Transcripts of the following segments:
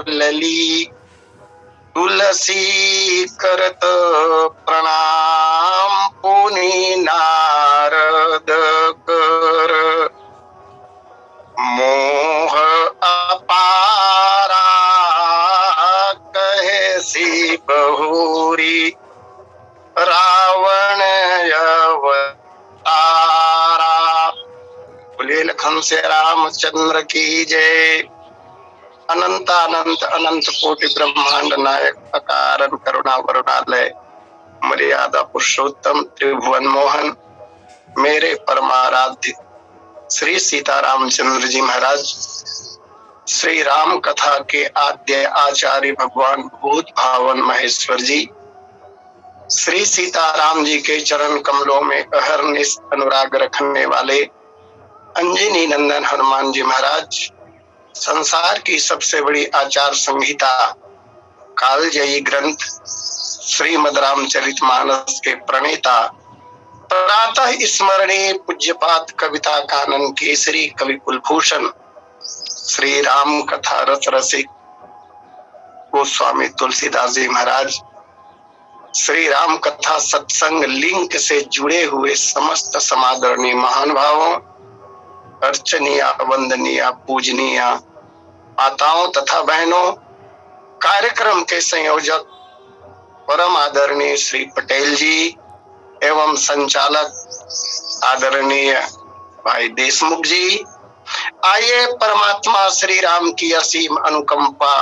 लली तुलसी करत प्रणाम पुनि नारद कर मोह अपारा कहे सी बहुरी रावण अवतारा। बोले लखन से रामचंद्र की जय। अनंत अनंत अनंत कोटि ब्रह्मांड नायक अकारण करुणा वरुणालय मर्यादा पुरुषोत्तम त्रिभुवन मोहन मेरे परमाराध्य श्री सीतारामचंद्र जी महाराज, श्री राम कथा के आद्य आचार्य भगवान भूत भावन महेश्वर जी, श्री सीताराम जी के चरण कमलों में अहरनिश अनुराग रखने वाले अंजनी नंदन हनुमान जी महाराज, संसार की सबसे बड़ी आचार संहिता कालजयी ग्रंथ श्रीमद् रामचरितमानस के प्रणेता प्रातः स्मरणीय पूज्यपाद कविता कानन केसरी कवि कुलभूषण श्री राम कथा रस रसिक गोस्वामी तुलसीदास जी महाराज, श्री राम कथा सत्संग लिंक से जुड़े हुए समस्त समादरणीय महान भावों, अर्चनीय वंदनीय पूजनीय माताओं तथा बहनों, कार्यक्रम के संयोजक परम आदरणीय श्री पटेल जी एवं संचालक आदरणीय भाई देशमुख जी, आइए परमात्मा श्री राम की असीम अनुकंपा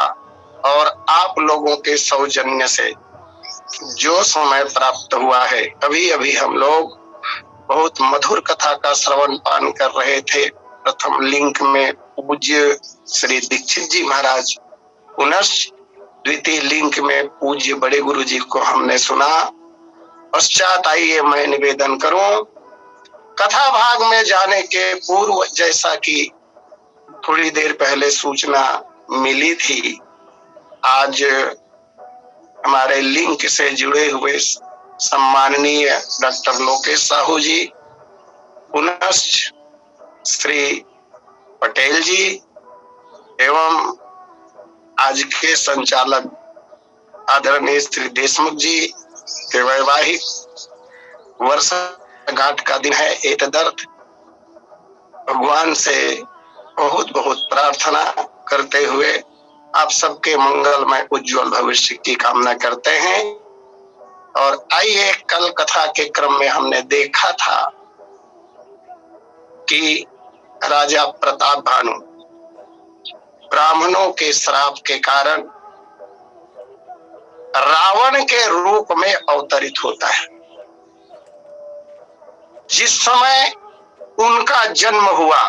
और आप लोगों के सौजन्य से जो समय प्राप्त हुआ है, अभी अभी हम लोग बहुत मधुर कथा का श्रवण पान कर रहे थे। प्रथम लिंक में पूज्य श्री दीक्षित जी महाराज, पुनश्च द्वितीय लिंक में पूज्य बड़े गुरु जी को हमने सुना। पश्चात आइए मैं निवेदन करूं, कथा भाग में जाने के पूर्व जैसा कि थोड़ी देर पहले सूचना मिली थी, आज हमारे लिंक से जुड़े हुए सम्माननीय डॉक्टर लोकेश साहू जी, पुनश्च श्री पटेल जी एवं आज के संचालक आदरणीय श्री देशमुख जी के वैवाहिक वर्षगांठ का दिन है। एतदर्थ भगवान से बहुत बहुत प्रार्थना करते हुए आप सबके मंगलमय उज्जवल भविष्य की कामना करते हैं। और आइए, कल कथा के क्रम में हमने देखा था कि राजा प्रताप भानु ब्राह्मणों के श्राप के कारण रावण के रूप में अवतरित होता है। जिस समय उनका जन्म हुआ,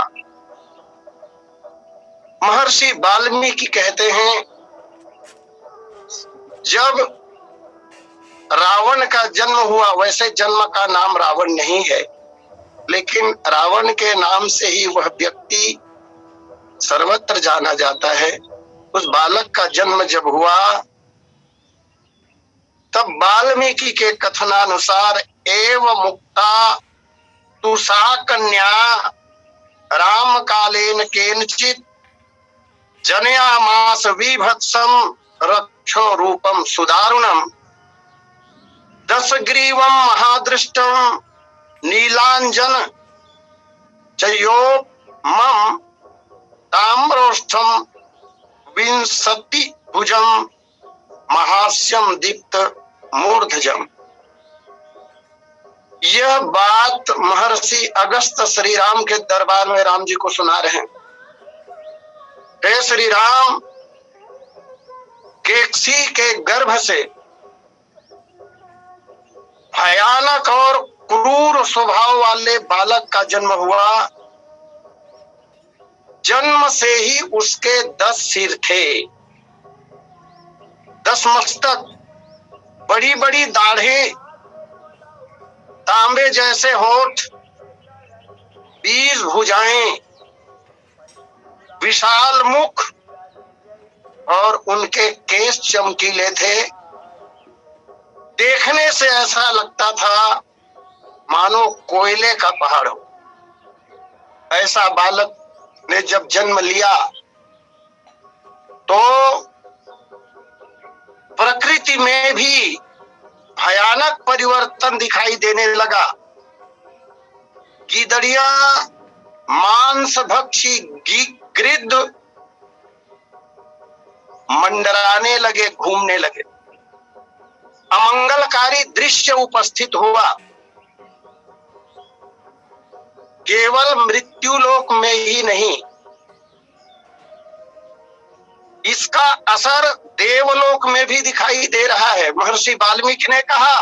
महर्षि वाल्मीकि कहते हैं जब रावण का जन्म हुआ, वैसे जन्म का नाम रावण नहीं है, लेकिन रावण के नाम से ही वह व्यक्ति सर्वत्र जाना जाता है। उस बालक का जन्म जब हुआ तब वाल्मीकि के कथनानुसार एव मुक्ता तुषा कन्या राम कालेन केनचित जनयामास विभत्सम रक्षो रूपम सुदारुणम दशग्रीवम महादृष्टम नीलांजन चयोपमं ताम्रोष्ठम विंशति भुजम महास्यम दीप्त मूर्धजम। यह बात महर्षि अगस्त श्री राम के दरबार में राम जी को सुना रहे हैं। हे श्री राम, केकसी के गर्भ से भयानक और क्रूर स्वभाव वाले बालक का जन्म हुआ। जन्म से ही उसके 10 सिर थे, 10 मस्तक, बड़ी बड़ी दाढ़ें, तांबे जैसे होठ, 20 भुजाएं, विशाल मुख और उनके केश चमकीले थे। देखने से ऐसा लगता था मानो कोयले का पहाड़ हो। ऐसा बालक ने जब जन्म लिया तो प्रकृति में भी भयानक परिवर्तन दिखाई देने लगा। गीदड़िया, मांसभक्षी गिद्ध मंडराने लगे, घूमने लगे। अमंगलकारी दृश्य उपस्थित हुआ। केवल मृत्यु लोक में ही नहीं, इसका असर देवलोक में भी दिखाई दे रहा है। महर्षि वाल्मीकि ने कहा,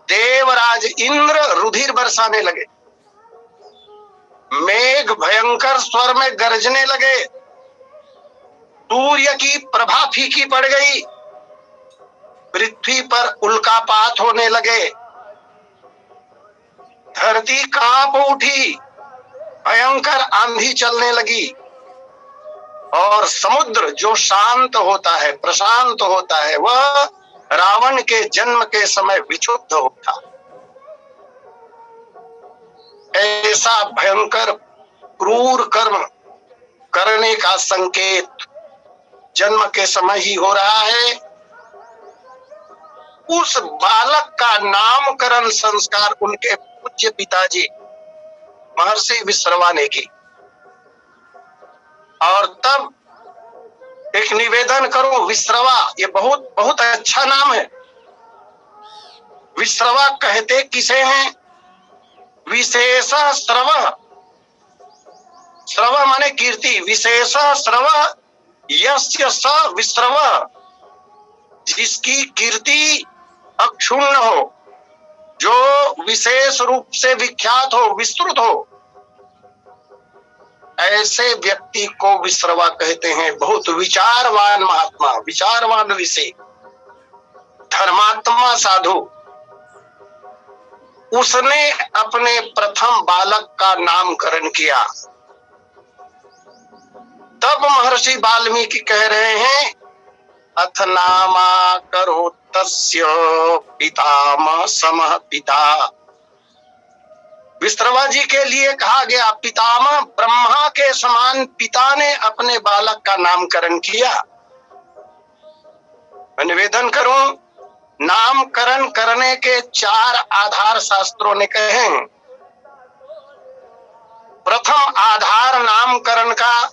देवराज इंद्र रुधिर बरसाने लगे, मेघ भयंकर स्वर में गरजने लगे, सूर्य की प्रभा फीकी पड़ गई, पृथ्वी पर उल्कापात होने लगे, धरती कांप उठी, भयंकर आंधी चलने लगी और समुद्र जो शांत होता है, प्रशांत होता है, वह रावण के जन्म के समय विक्षुब्ध होता। ऐसा भयंकर क्रूर कर्म करने का संकेत जन्म के समय ही हो रहा है। उस बालक का नामकरण संस्कार उनके पूज्य पिताजी महर्षि विश्रवा ने की। और तब एक निवेदन करूं, विश्रवा ये बहुत बहुत अच्छा नाम है। विश्रवा कहते किसे हैं? विशेष श्रव, श्रव माने कीर्ति, विशेष श्रव यस्य स विश्रव, जिसकी कीर्ति अक्षुण्ण हो, जो विशेष रूप से विख्यात हो, विस्तृत हो, ऐसे व्यक्ति को विश्रवा कहते हैं। बहुत विचारवान महात्मा, विचारवान ऋषि, धर्मात्मा साधु। उसने अपने प्रथम बालक का नामकरण किया। तब महर्षि वाल्मीकि कह रहे हैं, अथ नामा करो तस्य पितामह समः पिता। विश्रवा जी के लिए कहा गया, पितामह ब्रह्मा के समान पिता ने अपने बालक का नामकरण किया। मैं निवेदन करूं, नामकरण करने के 4 आधार शास्त्रों ने कहे हैं। प्रथम आधार नामकरण का,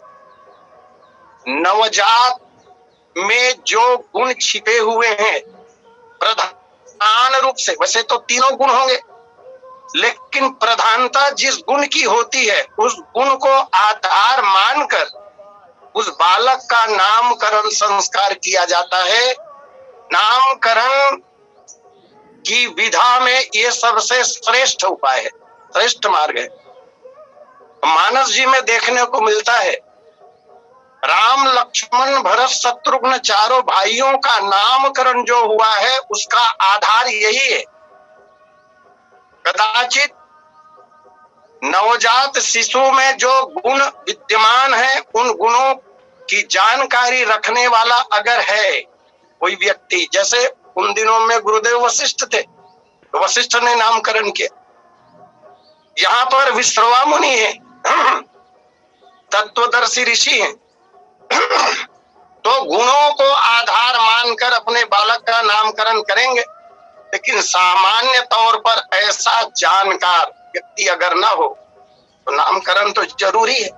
नवजात में जो गुण छिपे हुए हैं प्रधान रूप से, वैसे तो तीनों गुण होंगे, लेकिन प्रधानता जिस गुण की होती है उस गुण को आधार मानकर उस बालक का नामकरण संस्कार किया जाता है। नामकरण की विधा में ये सबसे श्रेष्ठ उपाय है, श्रेष्ठ मार्ग है। मानस जी में देखने को मिलता है, राम लक्ष्मण भरत शत्रुघ्न चारों भाइयों का नामकरण जो हुआ है उसका आधार यही है। कदाचित नवजात शिशु में जो गुण विद्यमान है, उन गुणों की जानकारी रखने वाला अगर है कोई व्यक्ति, जैसे उन दिनों में गुरुदेव वशिष्ठ थे, तो वशिष्ठ ने नामकरण किया। यहाँ पर विश्रवा मुनि है, तत्वदर्शी ऋषि हैं, तो गुणों को आधार मानकर अपने बालक का नामकरण करेंगे। लेकिन सामान्य तौर पर ऐसा जानकार व्यक्ति अगर ना हो तो नामकरण तो जरूरी है।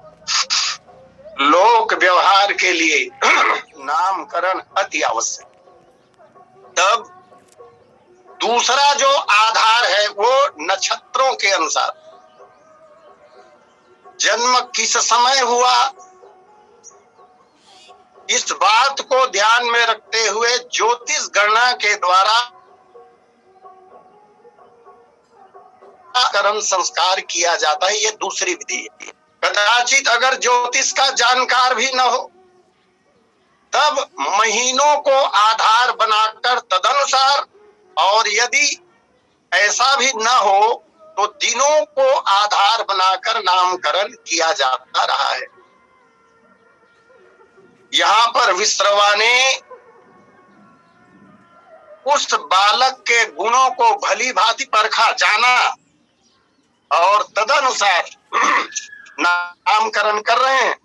लोक व्यवहार के लिए नामकरण अति आवश्यक। तब दूसरा जो आधार है वो नक्षत्रों के अनुसार, जन्म किस समय हुआ, इस बात को ध्यान में रखते हुए ज्योतिष गणना के द्वारा कर्म संस्कार किया जाता है। ये दूसरी विधि है। कदाचित अगर ज्योतिष का जानकार भी न हो, तब महीनों को आधार बनाकर तदनुसार, और यदि ऐसा भी न हो तो दिनों को आधार बनाकर नामकरण किया जाता रहा है। यहाँ पर विश्रवा ने उस बालक के गुणों को भली भांति परखा, जाना और तदनुसार नामकरण कर रहे हैं।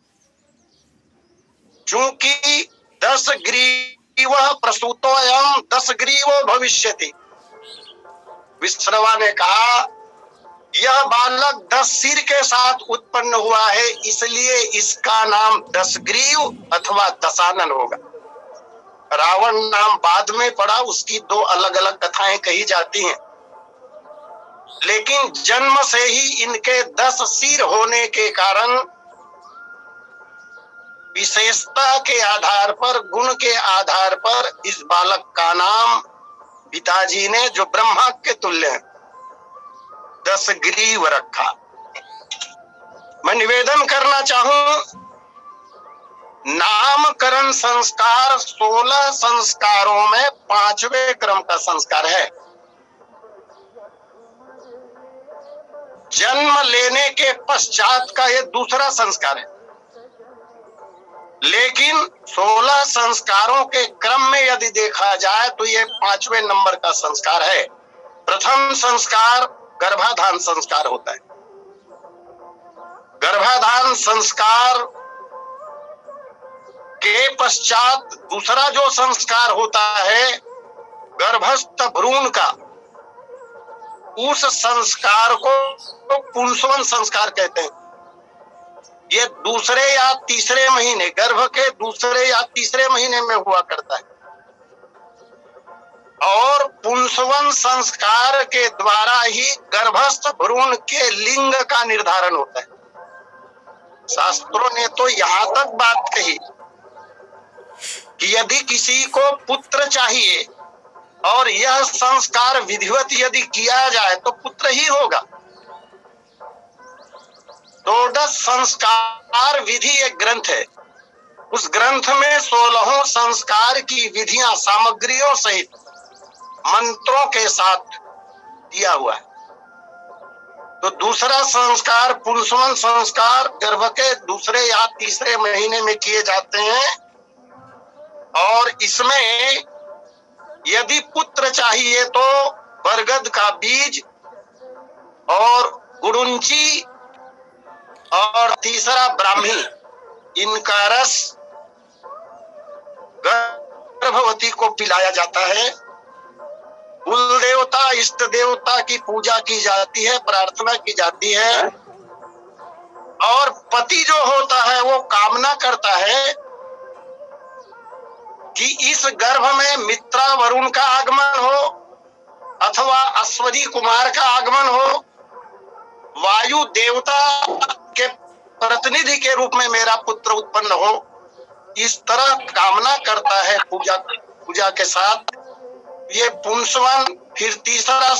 चूंकि 10 ग्रीव ग्रीवः प्रसूतोऽयं 10 ग्रीवो भविष्यति। विश्रवा ने कहा यह बालक 10 सिर के साथ उत्पन्न हुआ है, इसलिए इसका नाम 10 ग्रीव अथवा दशानन होगा। रावण नाम बाद में पड़ा, उसकी 2 अलग अलग कथाएं कही जाती हैं, लेकिन जन्म से ही इनके 10 सिर होने के कारण विशेषता के आधार पर, गुण के आधार पर इस बालक का नाम पिताजी ने, जो ब्रह्मा के तुल्य है, 10 ग्रीव रखा। मैं निवेदन करना चाहूं, नामकरण संस्कार 16 संस्कारों में 5वें क्रम का संस्कार है। जन्म लेने के पश्चात का यह दूसरा संस्कार है, लेकिन 16 संस्कारों के क्रम में यदि देखा जाए तो यह 5वें नंबर का संस्कार है। प्रथम संस्कार गर्भाधान संस्कार होता है। गर्भाधान संस्कार के पश्चात दूसरा जो संस्कार होता है गर्भस्थ भ्रूण का, उस संस्कार को पुंसवन संस्कार कहते हैं। ये दूसरे या तीसरे महीने, गर्भ के दूसरे या तीसरे महीने में हुआ करता है, और पुंसवन संस्कार के द्वारा ही गर्भस्थ भ्रूण के लिंग का निर्धारण होता है। शास्त्रों ने तो यहां तक बात कही कि यदि किसी को पुत्र चाहिए और यह संस्कार विधिवत यदि किया जाए तो पुत्र ही होगा। 12 संस्कार विधि एक ग्रंथ है, उस ग्रंथ में 16 संस्कार की विधियां सामग्रियों सहित मंत्रों के साथ दिया हुआ है। तो दूसरा संस्कार पुंसवन संस्कार गर्भ के दूसरे या तीसरे महीने में किए जाते हैं, और इसमें यदि पुत्र चाहिए तो बरगद का बीज और गुड़ुंची और तीसरा ब्राह्मी, इनका रस गर्भवती को पिलाया जाता है। कुल देवता इष्ट देवता की पूजा की जाती है, प्रार्थना की जाती है, और पति जो होता है वो कामना करता है कि इस गर्भ में मित्रा वरुण का आगमन हो अथवा अश्वरी कुमार का आगमन हो, वायु देवता के प्रतिनिधि के रूप में मेरा पुत्र उत्पन्न हो, इस तरह कामना करता है पूजा के साथ। ये पुंसवन, फिर तीसरा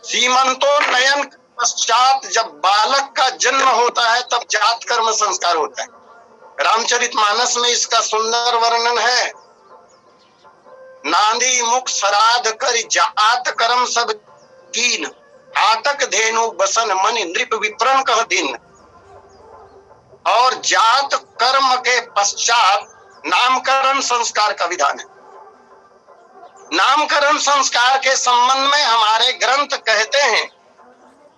सीमंतोन्नयन पश्चात जब बालक का जन्म होता है तब जात कर्म संस्कार होता है। रामचरितमानस में इसका सुंदर वर्णन है। नांदी मुख श्राद्ध कर जात कर्म सब कीन, आतक धेनु बसन मन नृप विप्रण कह दिन। और जात कर्म के पश्चात नामकरण संस्कार का विधान है। नामकरण संस्कार के संबंध में हमारे ग्रंथ कहते हैं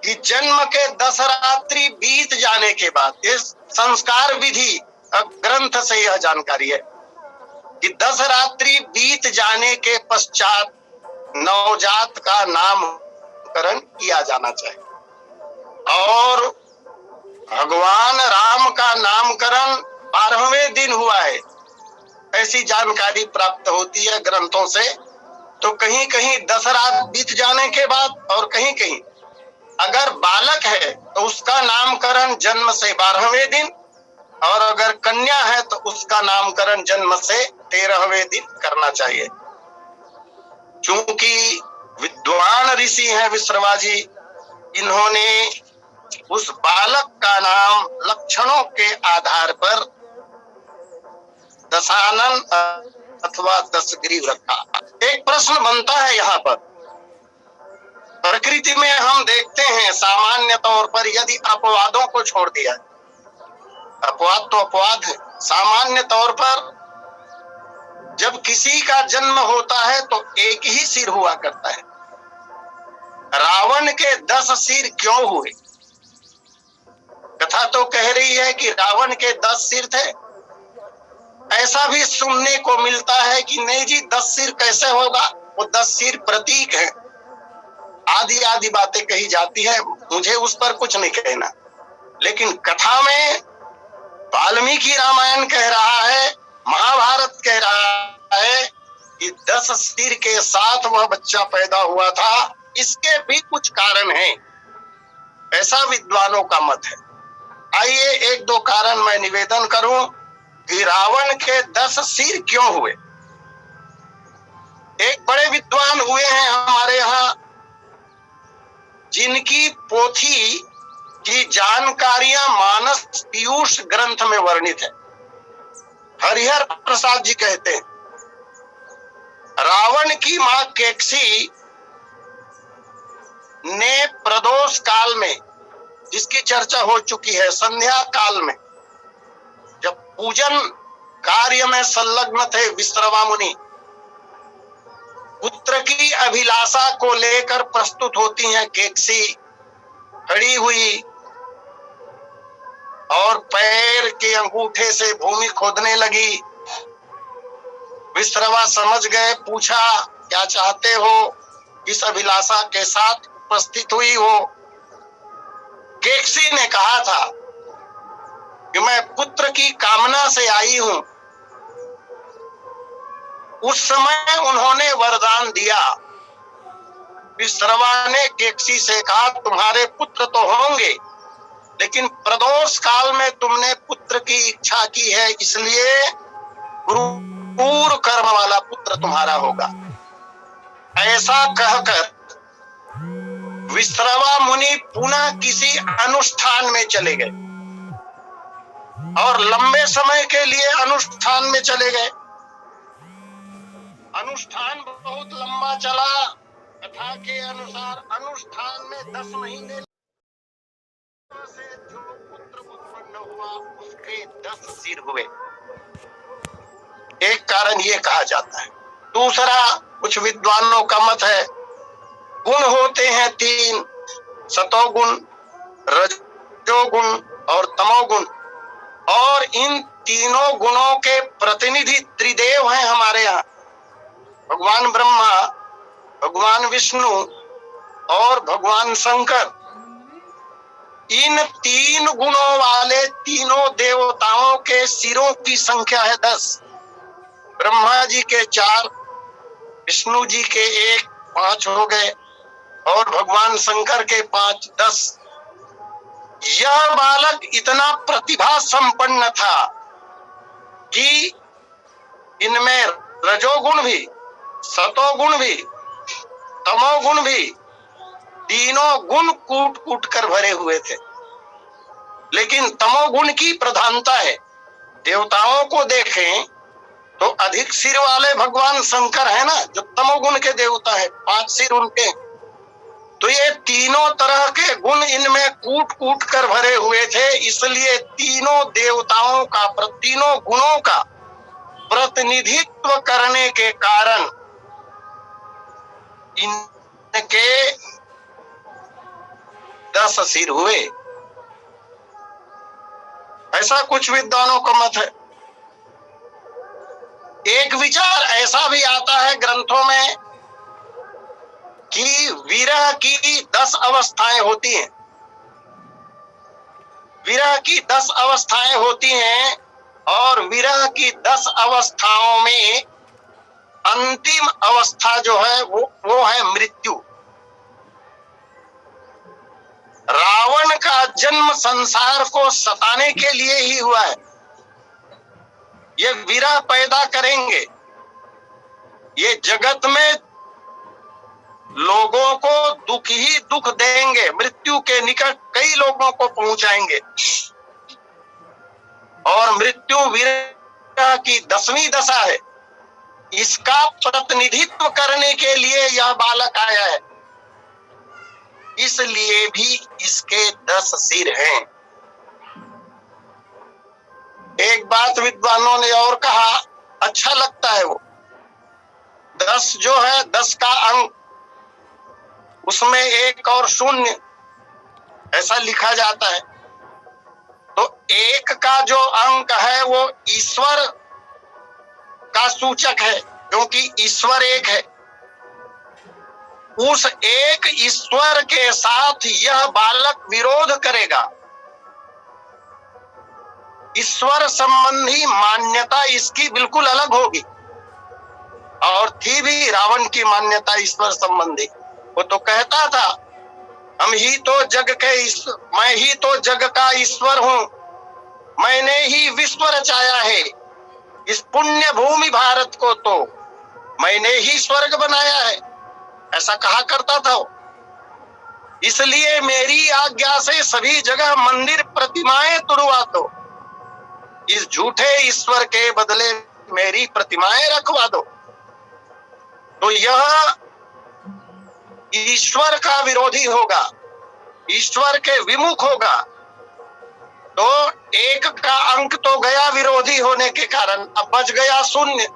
कि जन्म के 10 रात्रि बीत जाने के बाद, इस संस्कार विधि ग्रंथ से यह जानकारी है कि 10 रात्रि बीत जाने के पश्चात नवजात का नामकरण किया जाना चाहिए। और भगवान राम का नामकरण 12वें दिन हुआ है, ऐसी जानकारी प्राप्त होती है ग्रंथों से। तो कहीं कहीं 10 रात बीत जाने के बाद, और कहीं कहीं अगर बालक है तो उसका नामकरण जन्म से 12वें दिन, और अगर कन्या है तो उसका नामकरण जन्म से 13वें दिन करना चाहिए। चूंकि विद्वान ऋषि हैं विश्रवा जी, इन्होंने उस बालक का नाम लक्षणों के आधार पर दशानन अथवा 10 ग्रीव रखा। एक प्रश्न बनता है यहाँ पर, प्रकृति में हम देखते हैं सामान्य तौर पर, यदि अपवादों को छोड़ दिया, अपवाद तो अपवाद है, सामान्य तौर पर जब किसी का जन्म होता है तो एक ही सिर हुआ करता है। रावण के 10 सिर क्यों हुए? कथा तो कह रही है कि रावण के 10 सिर थे, ऐसा भी सुनने को मिलता है कि नहीं जी 10 सिर कैसे होगा, वो 10 सिर प्रतीक है, आदि आदि बातें कही जाती है, मुझे उस पर कुछ नहीं कहना। लेकिन कथा में वाल्मीकि रामायण कह रहा है, महाभारत कह रहा है कि 10 सिर के साथ वह बच्चा पैदा हुआ था। इसके भी कुछ कारण हैं, ऐसा विद्वानों का मत है। आइए एक दो कारण मैं निवेदन करूं कि रावण के 10 सिर क्यों हुए। एक बड़े विद्वान हुए हैं हमारे यहाँ, जिनकी पोथी की जानकारियां मानस पीयूष ग्रंथ में वर्णित है। हरिहर प्रसाद जी कहते हैं, रावण की मां केकसी ने प्रदोष काल में, जिसकी चर्चा हो चुकी है, संध्या काल में जब पूजन कार्य में संलग्न थे विश्रवा मुनि, पुत्र की अभिलाषा को लेकर प्रस्तुत होती हैं। केकसी खड़ी हुई और पैर के अंगूठे से भूमि खोदने लगी। विश्रवा समझ गए, पूछा क्या चाहते हो, इस अभिलाषा के साथ उपस्थित हुई हो। केकसी ने कहा था कि मैं पुत्र की कामना से आई हूं। उस समय उन्होंने वरदान दिया। विश्रवा ने केकसी से कहा, तुम्हारे पुत्र तो होंगे, लेकिन प्रदोष काल में तुमने पुत्र की इच्छा की है, इसलिए क्रूर कर्म वाला पुत्र तुम्हारा होगा। ऐसा कहकर विश्रवा मुनि पुनः किसी अनुष्ठान में चले गए और लंबे समय के लिए अनुष्ठान में चले गए। अनुष्ठान बहुत लंबा चला। कथा के अनुसार अनुष्ठान में 10 महीने से जो पुत्र उत्पन्न हुआ उसके 10 सिर हुए। एक कारण ये कहा जाता है। दूसरा, कुछ विद्वानों का मत है, गुण होते हैं 3, सतोगुण, रजोगुण और तमोगुण, और इन तीनों गुणों के प्रतिनिधि त्रिदेव हैं हमारे यहाँ, भगवान ब्रह्मा, भगवान विष्णु और भगवान शंकर। इन 3 गुणों वाले तीनों देवताओं के सिरों की संख्या है 10। ब्रह्मा जी के 4, विष्णु जी के 1, 5 हो गए, और भगवान शंकर के 5, 10। यह बालक इतना प्रतिभा संपन्न था कि इनमें रजोगुण भी, सतोगुण भी, तमोगुण भी, तीनों गुण कूट कूट कर भरे हुए थे। लेकिन तमोगुण की प्रधानता है। देवताओं को देखें तो अधिक सिर वाले भगवान शंकर है ना, जो तमोगुण के देवता है, 5 सिर उनके। तो ये तीनों तरह के गुण इनमें कूट कूट कर भरे हुए थे, इसलिए तीनों देवताओं का, तीनों गुणों का प्रतिनिधित्व करने के कारण इनके 10 सिर हुए। ऐसा कुछ विद्वानों का मत है। एक विचार ऐसा भी आता है ग्रंथों में कि विरह की 10 अवस्थाएं होती हैं। विरह की 10 अवस्थाएं होती हैं, और विरह की 10 अवस्थाओं में अंतिम अवस्था जो है वो है मृत्यु। रावण का जन्म संसार को सताने के लिए ही हुआ है। ये विरह पैदा करेंगे, ये जगत में लोगों को दुख ही दुख देंगे, मृत्यु के निकट कई लोगों को पहुंचाएंगे। और मृत्यु विरह की 10वीं दशा है। इसका प्रतिनिधित्व करने के लिए यह बालक आया है, इसलिए भी इसके 10 सिर हैं। एक बात विद्वानों ने और कहा, अच्छा लगता है वो 10 जो है, 10 का अंक, उसमें 1 और 0 ऐसा लिखा जाता है। तो 1 का जो अंक है वो ईश्वर का सूचक है, क्योंकि ईश्वर एक है। उस एक ईश्वर के साथ यह बालक विरोध करेगा। ईश्वर संबंधी मान्यता इसकी बिल्कुल अलग होगी, और थी भी रावण की मान्यता ईश्वर संबंधी। वो तो कहता था हम ही तो जग के ईश्वर, मैं ही तो जग का ईश्वर हूँ, मैंने ही विश्व रचाया है, इस पुण्य भूमि भारत को तो मैंने ही स्वर्ग बनाया है, ऐसा कहा करता था वो। इसलिए मेरी आज्ञा से सभी जगह मंदिर प्रतिमाएं तुड़वा दो, इस झूठे ईश्वर के बदले मेरी प्रतिमाएं रखवा दो। तो यह ईश्वर का विरोधी होगा, ईश्वर के विमुख होगा। तो एक का अंक तो गया विरोधी होने के कारण, अब बच गया शून्य।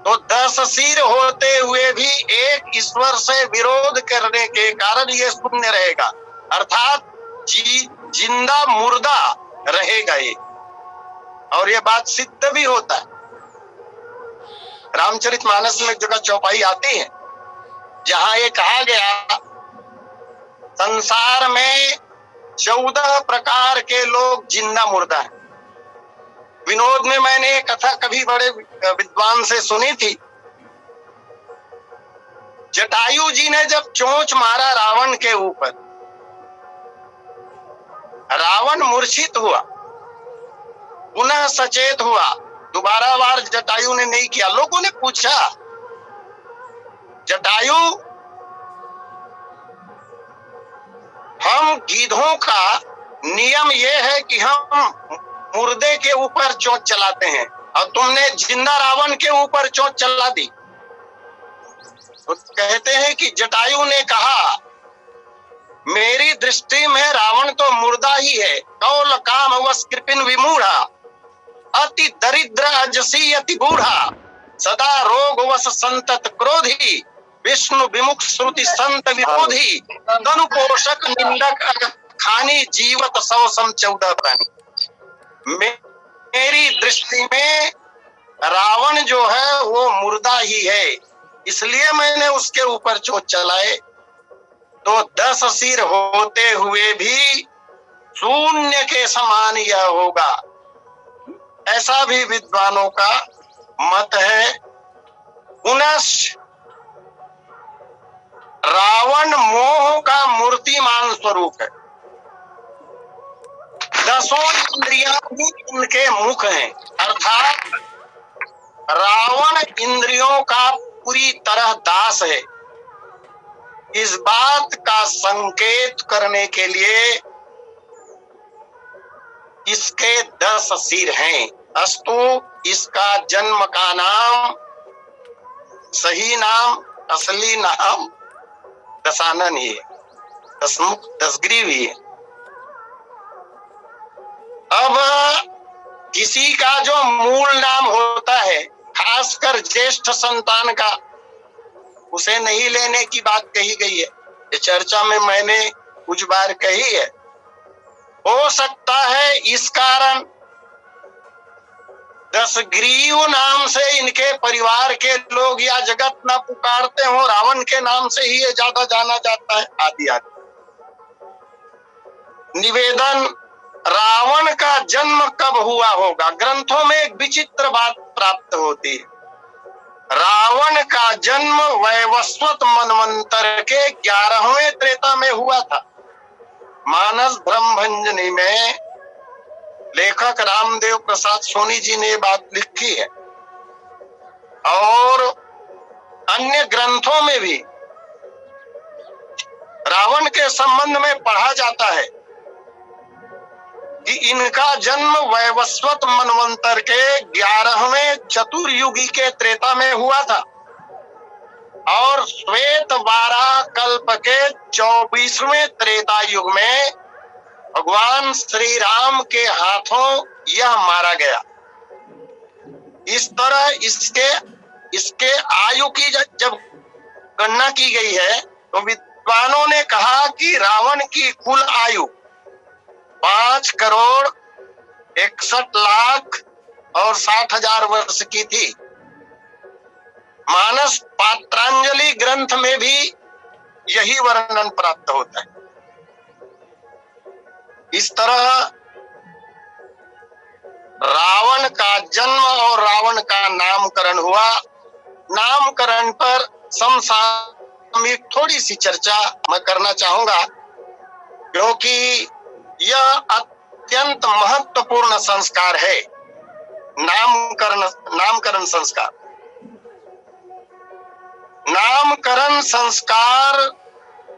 तो 10 सिर होते हुए भी एक ईश्वर से विरोध करने के कारण ये शून्य रहेगा, अर्थात जिंदा मुर्दा रहेगा ये। और ये बात सिद्ध भी होता है। रामचरितमानस में एक जगह चौपाई आती है जहां ये कहा गया संसार में 14 प्रकार के लोग जिंदा मुर्दा हैं। विनोद में मैंने एक कथा कभी बड़े विद्वान से सुनी थी। जटायु जी ने जब चोंच मारा रावण के ऊपर, रावण मूर्छित हुआ, पुनः सचेत हुआ, दोबारा वार जटायु ने नहीं किया। लोगों ने पूछा जटायु, हम गीधों का नियम यह है कि हम मुर्दे के ऊपर चोंच चलाते हैं, और तुमने जिंदा रावण के ऊपर चोंच चला दी। तो कहते हैं कि जटायु ने कहा मेरी दृष्टि में रावण तो मुर्दा ही है, कौल काम वस कृपिन विमूढ़ा, अति दरिद्र अजसी अति बूढ़ा, सदा रोग वस संतत क्रोधी, विष्णु विमुख श्रुति संत विरोधी, तनु पोषक निंदक खानी जीवत 100 सम 14 प्राणी। मेरी दृष्टि में रावण जो है वो मुर्दा ही है, इसलिए मैंने उसके ऊपर चोट चलाए। तो 10 सिर होते हुए भी शून्य के समान यह होगा, ऐसा भी विद्वानों का मत है। पुनश्च रावण मोह का मूर्तिमान स्वरूप है। 10 इंद्रियां भी इनके मुख हैं, अर्थात रावण इंद्रियों का पूरी तरह दास है। इस बात का संकेत करने के लिए इसके 10 सिर हैं। अस्तु इसका जन्म का नाम, सही नाम, असली नाम दशानन ही है, दसमुख दसग्रीव ही है। अब किसी का जो मूल नाम होता है, खासकर ज्येष्ठ संतान का, उसे नहीं लेने की बात कही गई है। ये चर्चा में मैंने कुछ बार कही है। हो सकता है इस कारण दसग्रीव नाम से इनके परिवार के लोग या जगत न पुकारते हो, रावण के नाम से ही ये ज्यादा जाना जाता है, आदि आदि। निवेदन, रावण का जन्म कब हुआ होगा? ग्रंथों में एक विचित्र बात प्राप्त होती है। रावण का जन्म वैवस्वत मनवंतर के 11वें त्रेता में हुआ था। मानस ब्रह्मभंजनी में लेखक रामदेव प्रसाद सोनी जी ने बात लिखी है, और अन्य ग्रंथों में भी रावण के संबंध में पढ़ा जाता है कि इनका जन्म वैवस्वत मनवंतर के 11वें चतुर्युगी के त्रेता में हुआ था, और श्वेत वारा कल्प के 24वें त्रेता युग में भगवान श्री राम के हाथों यह मारा गया। इस तरह इसके आयु की जब गणना की गई है, तो विद्वानों ने कहा कि रावण की कुल आयु 5 करोड़ 61 लाख और 60,000 वर्ष की थी। मानस पात्रांजलि ग्रंथ में भी यही वर्णन प्राप्त होता है। इस तरह रावण का जन्म और रावण का नामकरण हुआ। नामकरण पर समसामयिक थोड़ी सी चर्चा मैं करना चाहूंगा, क्योंकि यह अत्यंत महत्वपूर्ण संस्कार है। नामकरण संस्कार। नामकरण संस्कार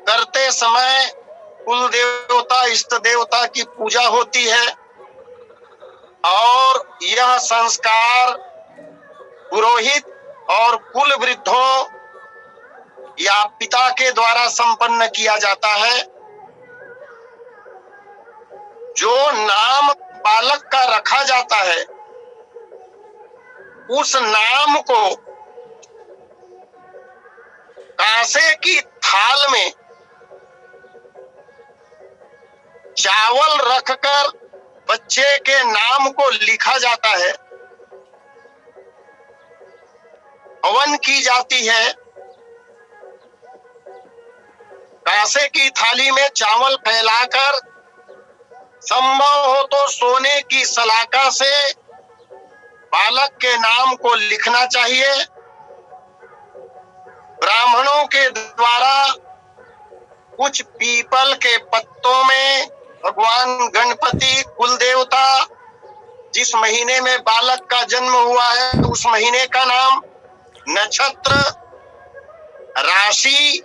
करते समय कुल देवता इष्ट देवता की पूजा होती है और यह संस्कार पुरोहित और कुल वृद्धों या पिता के द्वारा संपन्न किया जाता है। जो नाम बालक का रखा जाता है, उस नाम को कांसे की थाल में चावल रखकर बच्चे के नाम को लिखा जाता है, हवन की जाती है। कांसे की थाली में चावल फैलाकर संभव हो तो सोने की सलाका से बालक के नाम को लिखना चाहिए। ब्राह्मणों के द्वारा कुछ पीपल के पत्तों में भगवान गणपति कुल देवता जिस महीने में बालक का जन्म हुआ है उस महीने का नाम, नक्षत्र, राशि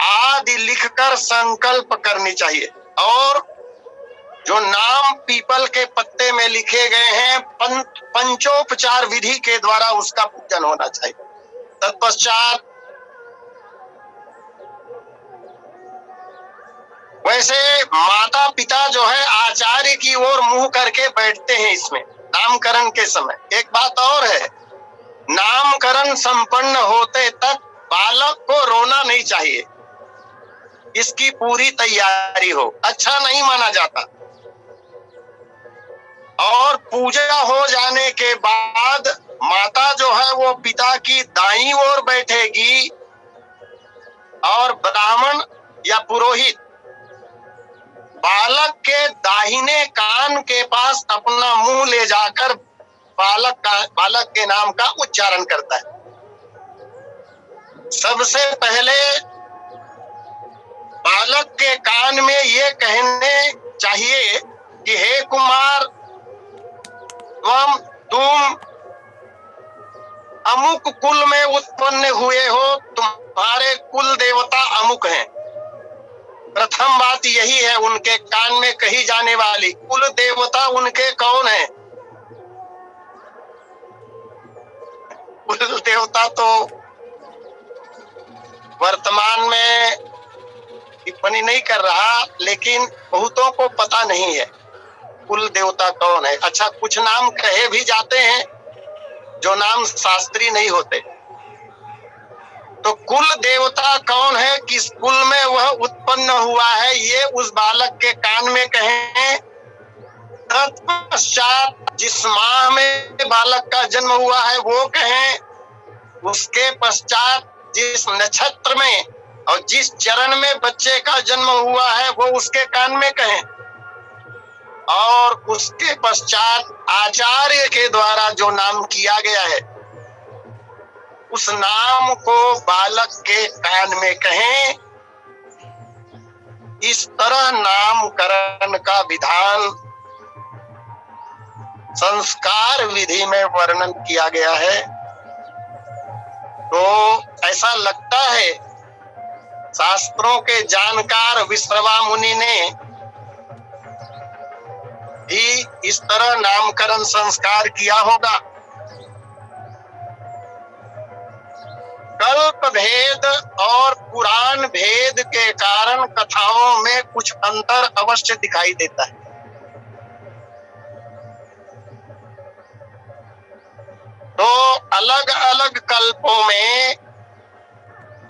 आदि लिखकर संकल्प करनी चाहिए। और जो नाम पीपल के पत्ते में लिखे गए हैं पंचोपचार विधि के द्वारा उसका पूजन होना चाहिए। तत्पश्चात वैसे माता पिता जो है आचार्य की ओर मुंह करके बैठते हैं इसमें नामकरण के समय। एक बात और है, नामकरण संपन्न होते तक बालक को रोना नहीं चाहिए, इसकी पूरी तैयारी हो, अच्छा नहीं माना जाता। और पूजा हो जाने के बाद माता जो है वो पिता की दाईं ओर बैठेगी और ब्राह्मण या पुरोहित बालक के दाहिने कान के पास अपना मुंह ले जाकर बालक के नाम का उच्चारण करता है। सबसे पहले बालक के कान में ये कहने चाहिए कि हे कुमार, तुम अमुक कुल में उत्पन्न हुए हो, तुम्हारे कुल देवता अमुक हैं। प्रथम बात यही है उनके कान में कही जाने वाली, कुल देवता उनके कौन है? कुल देवता तो वर्तमान में टिप्पणी नहीं कर रहा, लेकिन बहुतों को पता नहीं है कुल देवता कौन है। अच्छा, कुछ नाम कहे भी जाते हैं जो नाम शास्त्रीय नहीं होते। तो कुल देवता कौन है, किस कुल में वह उत्पन्न हुआ है, ये उस बालक के कान में कहें। तत्पश्चात जिस माह में बालक का जन्म हुआ है वो कहें। उसके पश्चात जिस नक्षत्र में और जिस चरण में बच्चे का जन्म हुआ है वो उसके कान में कहें। और उसके पश्चात आचार्य के द्वारा जो नाम किया गया है उस नाम को बालक के कान में कहें। इस तरह नामकरण का विधान संस्कार विधि में वर्णन किया गया है। तो ऐसा लगता है शास्त्रों के जानकार विश्रवा मुनि ने भी इस तरह नामकरण संस्कार किया होगा। कल्प भेद और पुराण भेद के कारण कथाओं में कुछ अंतर अवश्य दिखाई देता है। तो अलग अलग कल्पों में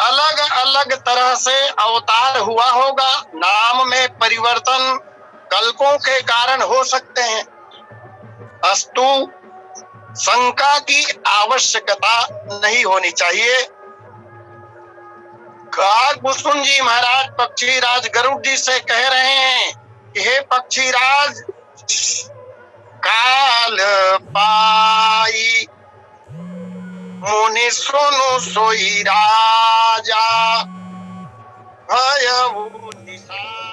अलग अलग तरह से अवतार हुआ होगा। नाम में परिवर्तन कल्पों के कारण हो सकते हैं। अस्तु शंका की आवश्यकता नहीं होनी चाहिए। काकभूषण जी महाराज पक्षीराज गरुड़ जी से कह रहे हैं कि हे पक्षीराज, काल पाई मुनि सुनु सोई राजा भयउ निशा।